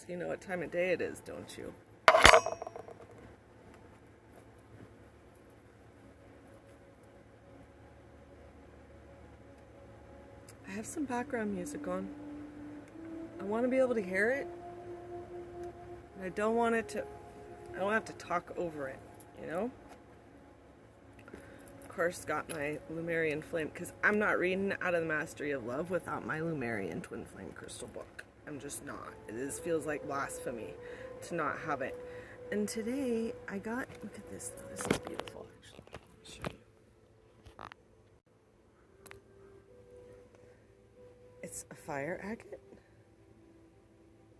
So you know what time of day it is, don't you? I have some background music on. I want to be able to hear it. And I don't want it to... I don't have to talk over it, you know? Of course, got my Lumerian Flame, because I'm not reading Out of the Mastery of Love without my Lumerian Twin Flame Crystal book. I'm just not. This feels like blasphemy to not have it. And today, I got... Look at this, though. This is beautiful, actually. I'll show you. It's a fire agate,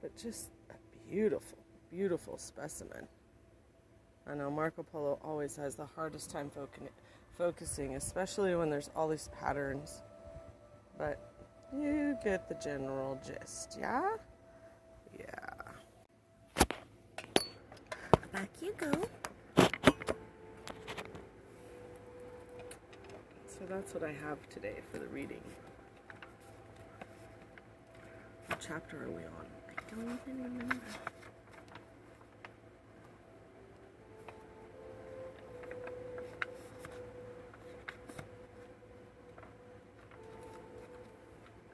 but just a beautiful, beautiful specimen. I know Marco Polo always has the hardest time focusing, especially when there's all these patterns. But you get the general gist, yeah? Yeah. Back you go. So that's what I have today for the reading. What chapter are we on? I don't even remember.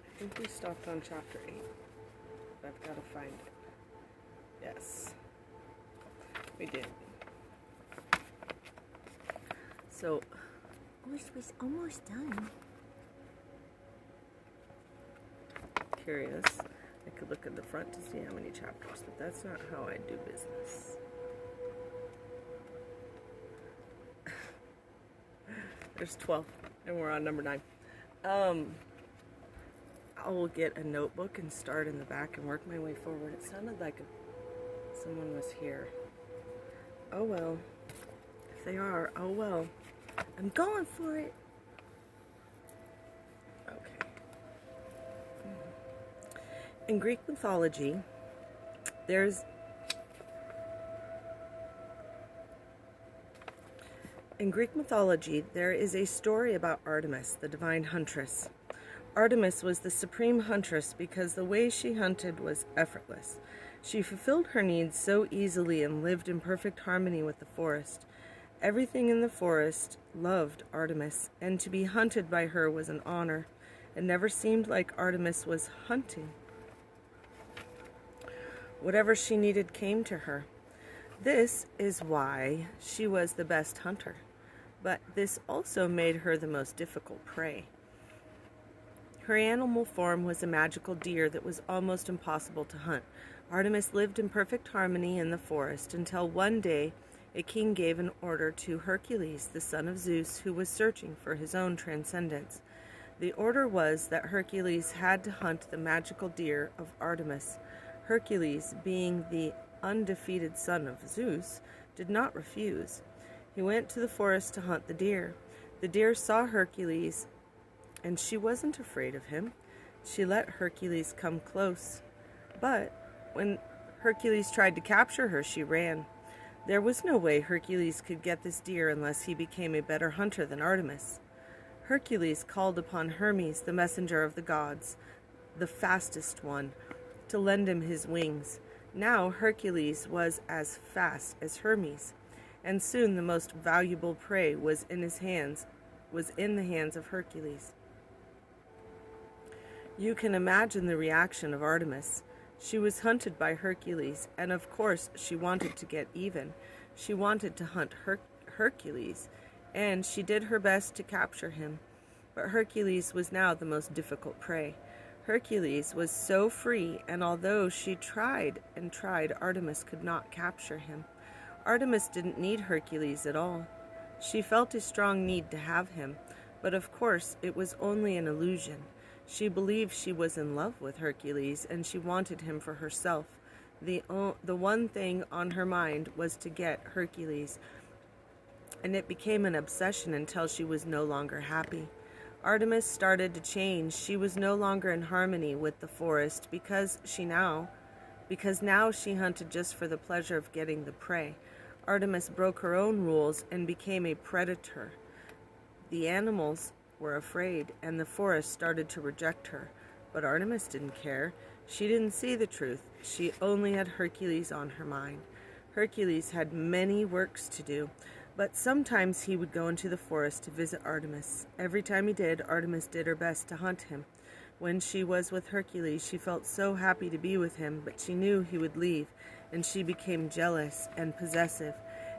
I think we stopped on chapter 8. I've got to find it. Yes. We did. So, Wish was almost done. Curious. I could look at the front to see how many chapters, but that's not how I do business. There's 12, and we're on number 9. I will get a notebook and start in the back and work my way forward. It sounded like someone was here. Oh well. If they are, oh well. I'm going for it. Okay. In Greek mythology, there is a story about Artemis, the divine huntress. Artemis was the supreme huntress because the way she hunted was effortless. She fulfilled her needs so easily and lived in perfect harmony with the forest. Everything in the forest loved Artemis, and to be hunted by her was an honor. It never seemed like Artemis was hunting. Whatever she needed came to her. This is why she was the best hunter. But this also made her the most difficult prey. Her animal form was a magical deer that was almost impossible to hunt. Artemis lived in perfect harmony in the forest until one day a king gave an order to Hercules, the son of Zeus, who was searching for his own transcendence. The order was that Hercules had to hunt the magical deer of Artemis. Hercules, being the undefeated son of Zeus, did not refuse. He went to the forest to hunt the deer. The deer saw Hercules, and she wasn't afraid of him. She let Hercules come close. But when Hercules tried to capture her, she ran. There was no way Hercules could get this deer unless he became a better hunter than Artemis. Hercules called upon Hermes, the messenger of the gods, the fastest one, to lend him his wings. Now Hercules was as fast as Hermes, and soon the most valuable prey was in the hands of Hercules. You can imagine the reaction of Artemis. She was hunted by Hercules, and of course she wanted to get even. She wanted to hunt Hercules, and she did her best to capture him. But Hercules was now the most difficult prey. Hercules was so free, and although she tried and tried, Artemis could not capture him. Artemis didn't need Hercules at all. She felt a strong need to have him, but of course it was only an illusion. She believed she was in love with Hercules, and she wanted him for herself. The one thing on her mind was to get Hercules, and it became an obsession until she was no longer happy. Artemis started to change. She was no longer in harmony with the forest because now she hunted just for the pleasure of getting the prey. Artemis broke her own rules and became a predator. The animals were afraid, and the forest started to reject her. But Artemis didn't care. She didn't see the truth. She only had Hercules on her mind. Hercules had many works to do, but sometimes he would go into the forest to visit Artemis. Every time he did, Artemis did her best to hunt him. When she was with Hercules, she felt so happy to be with him, but she knew he would leave, and she became jealous and possessive.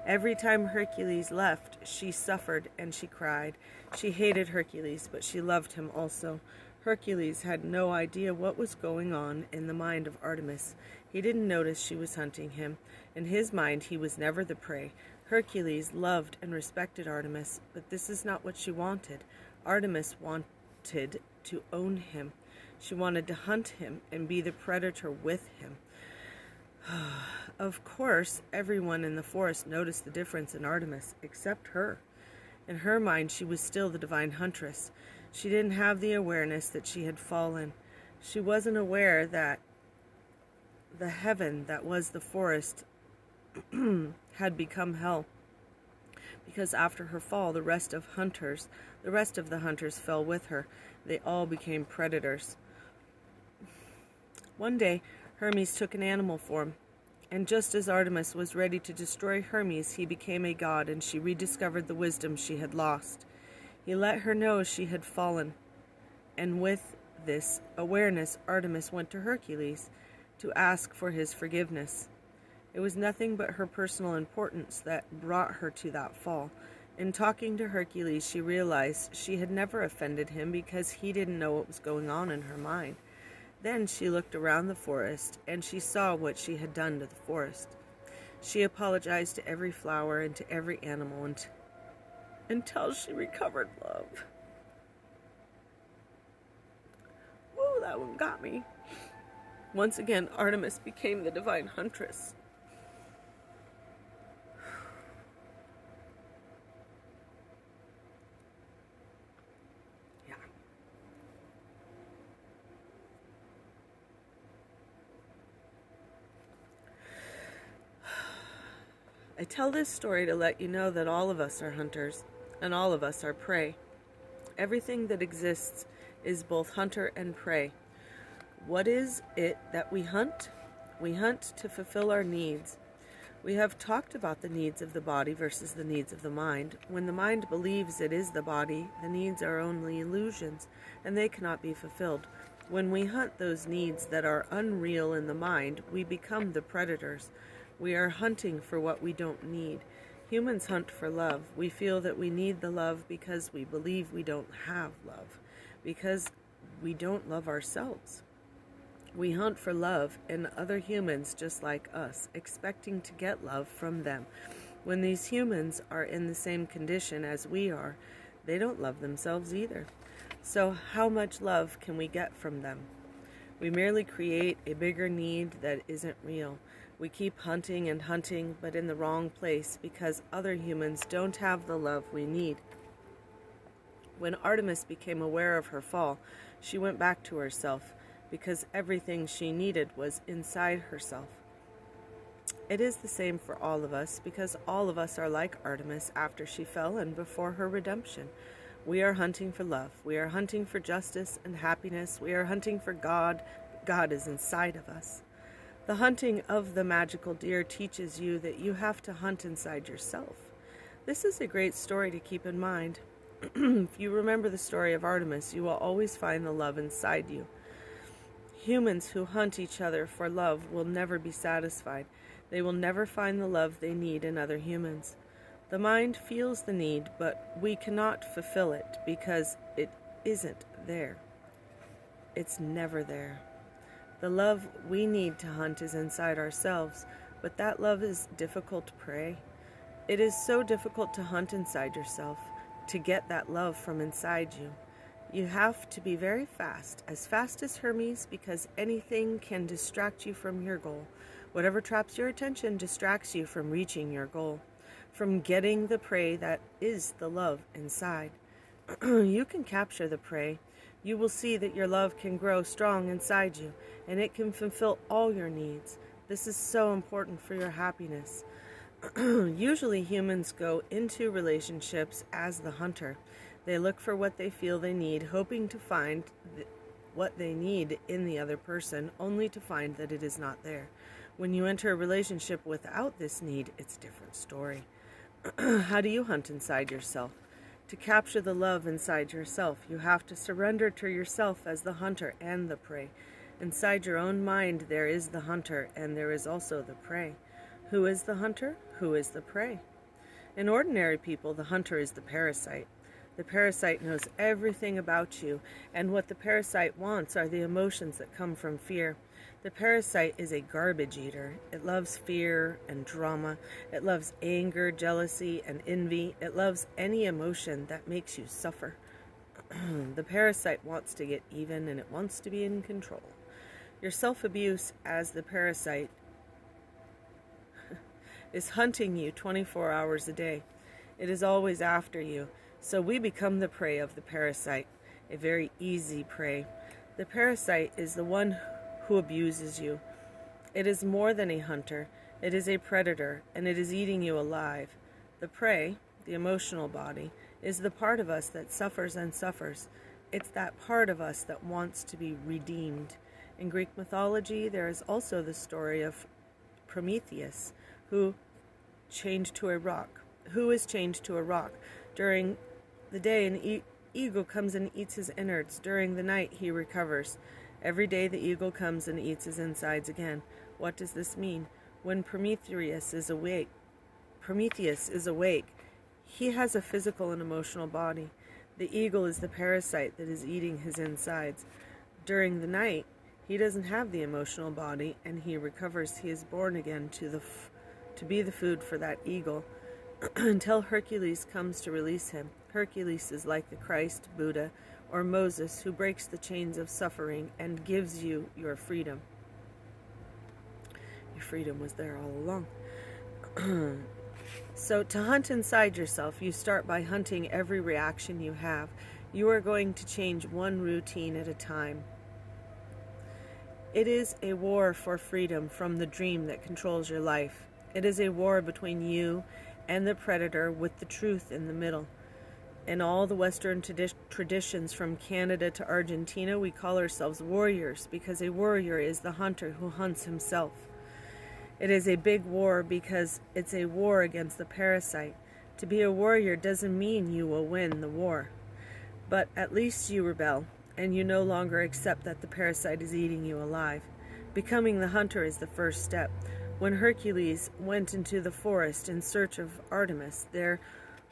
Every time Hercules left, she suffered and she cried. She hated Hercules, but she loved him also. Hercules had no idea what was going on in the mind of Artemis. He didn't notice she was hunting him. In his mind, he was never the prey. Hercules loved and respected Artemis, but this is not what she wanted. Artemis wanted to own him. She wanted to hunt him and be the predator with him. Of course, everyone in the forest noticed the difference in Artemis, except her. In her mind, she was still the divine huntress. She didn't have the awareness that she had fallen. She wasn't aware that the heaven that was the forest had become hell. Because after her fall, the rest of the hunters fell with her. They all became predators. One day, Hermes took an animal form, and just as Artemis was ready to destroy Hermes, he became a god, and she rediscovered the wisdom she had lost. He let her know she had fallen, and with this awareness, Artemis went to Hercules to ask for his forgiveness. It was nothing but her personal importance that brought her to that fall. In talking to Hercules, she realized she had never offended him because he didn't know what was going on in her mind. Then she looked around the forest, and she saw what she had done to the forest. She apologized to every flower and to every animal until she recovered love. Whoa, that one got me. Once again, Artemis became the divine huntress. I tell this story to let you know that all of us are hunters, and all of us are prey. Everything that exists is both hunter and prey. What is it that we hunt? We hunt to fulfill our needs. We have talked about the needs of the body versus the needs of the mind. When the mind believes it is the body, the needs are only illusions, and they cannot be fulfilled. When we hunt those needs that are unreal in the mind, we become the predators. We are hunting for what we don't need. Humans hunt for love. We feel that we need the love because we believe we don't have love, because we don't love ourselves. We hunt for love in other humans just like us, expecting to get love from them. When these humans are in the same condition as we are, they don't love themselves either. So how much love can we get from them? We merely create a bigger need that isn't real. We keep hunting and hunting, but in the wrong place because other humans don't have the love we need. When Artemis became aware of her fall, she went back to herself because everything she needed was inside herself. It is the same for all of us because all of us are like Artemis after she fell and before her redemption. We are hunting for love. We are hunting for justice and happiness. We are hunting for God. God is inside of us. The hunting of the magical deer teaches you that you have to hunt inside yourself. This is a great story to keep in mind. If you remember the story of Artemis, you will always find the love inside you. Humans who hunt each other for love will never be satisfied. They will never find the love they need in other humans. The mind feels the need, but we cannot fulfill it because it isn't there. It's never there. The love we need to hunt is inside ourselves, but that love is difficult to pray. It is so difficult to hunt inside yourself, to get that love from inside you. You have to be very fast as Hermes, because anything can distract you from your goal. Whatever traps your attention distracts you from reaching your goal, from getting the prey that is the love inside. You can capture the prey. You will see that your love can grow strong inside you, and it can fulfill all your needs. This is so important for your happiness. Usually humans go into relationships as the hunter. They look for what they feel they need, hoping to find what they need in the other person, only to find that it is not there. When you enter a relationship without this need, it's a different story. How do you hunt inside yourself? To capture the love inside yourself, you have to surrender to yourself as the hunter and the prey. Inside your own mind, there is the hunter, and there is also the prey. Who is the hunter? Who is the prey? In ordinary people, the hunter is the parasite. The parasite knows everything about you, and what the parasite wants are the emotions that come from fear. The parasite is a garbage eater. It loves fear and drama. It loves anger, jealousy, and envy. It loves any emotion that makes you suffer. The parasite wants to get even, and it wants to be in control. Your self-abuse as the parasite is hunting you 24 hours a day. It is always after you. So we become the prey of the parasite, a very easy prey. The parasite is the one who abuses you. It is more than a hunter. It is a predator, and it is eating you alive. The prey, the emotional body, is the part of us that suffers and suffers. It's that part of us that wants to be redeemed. In Greek mythology, there is also the story of Prometheus, who changed to a rock. Who is chained to a rock? During the day, an eagle comes and eats his innards. During the night, he recovers. Every day, the eagle comes and eats his insides again. What does this mean? When Prometheus is awake, he has a physical and emotional body. The eagle is the parasite that is eating his insides. During the night, he doesn't have the emotional body, and he recovers. He is born again to be the food for that eagle until Hercules comes to release him. Hercules is like the Christ, Buddha, or Moses, who breaks the chains of suffering and gives you your freedom. Your freedom was there all along. So to hunt inside yourself, you start by hunting every reaction you have. You are going to change one routine at a time. It is a war for freedom from the dream that controls your life. It is a war between you and the predator, with the truth in the middle. In all the Western traditions from Canada to Argentina, we call ourselves warriors because a warrior is the hunter who hunts himself. It is a big war because it's a war against the parasite. To be a warrior doesn't mean you will win the war, but at least you rebel, and you no longer accept that the parasite is eating you alive. Becoming the hunter is the first step. When Hercules went into the forest in search of Artemis, there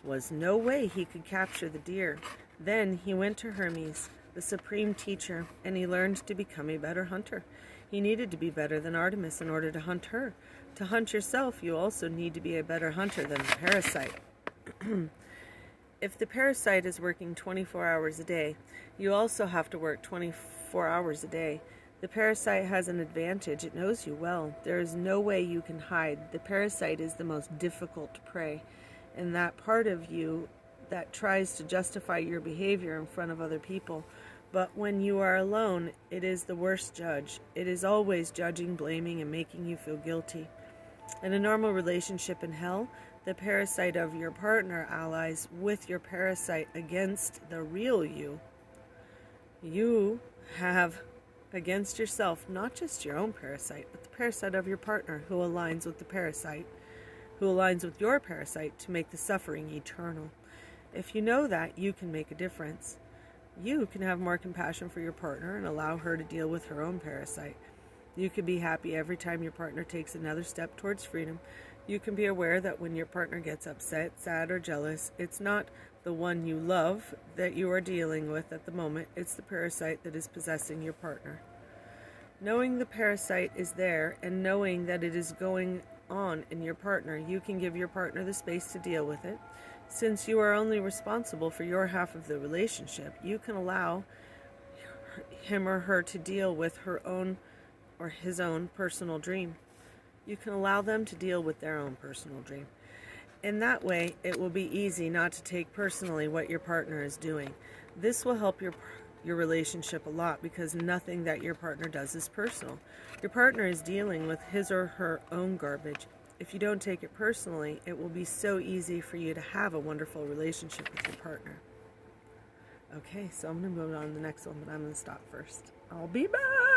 was no way he could capture the deer. Then he went to Hermes, the supreme teacher, and he learned to become a better hunter. He needed to be better than Artemis in order to hunt her. To hunt yourself, you also need to be a better hunter than the parasite. If the parasite is working 24 hours a day, you also have to work 24 hours a day. The parasite has an advantage. It knows you well. There is no way you can hide. The parasite is the most difficult to prey. And that part of you that tries to justify your behavior in front of other people. But when you are alone, it is the worst judge. It is always judging, blaming, and making you feel guilty. In a normal relationship in hell, the parasite of your partner allies with your parasite against the real you. You have against yourself not just your own parasite, but the parasite of your partner who aligns with the parasite, who aligns with your parasite to make the suffering eternal. If you know that, you can make a difference. You can have more compassion for your partner and allow her to deal with her own parasite. You can be happy every time your partner takes another step towards freedom. You can be aware that when your partner gets upset, sad, or jealous, it's not the one you love that you are dealing with at the moment. It's the parasite that is possessing your partner. Knowing the parasite is there and knowing that it is going on in your partner, you can give your partner the space to deal with it. Since you are only responsible for your half of the relationship, you can allow him or her to deal with her own or his own personal dream. You can allow them to deal with their own personal dream. In that way, it will be easy not to take personally what your partner is doing. This will help your relationship a lot because nothing that your partner does is personal. Your partner is dealing with his or her own garbage. If you don't take it personally, it will be so easy for you to have a wonderful relationship with your partner. Okay, so I'm going to go on to the next one, but I'm going to stop first. I'll be back.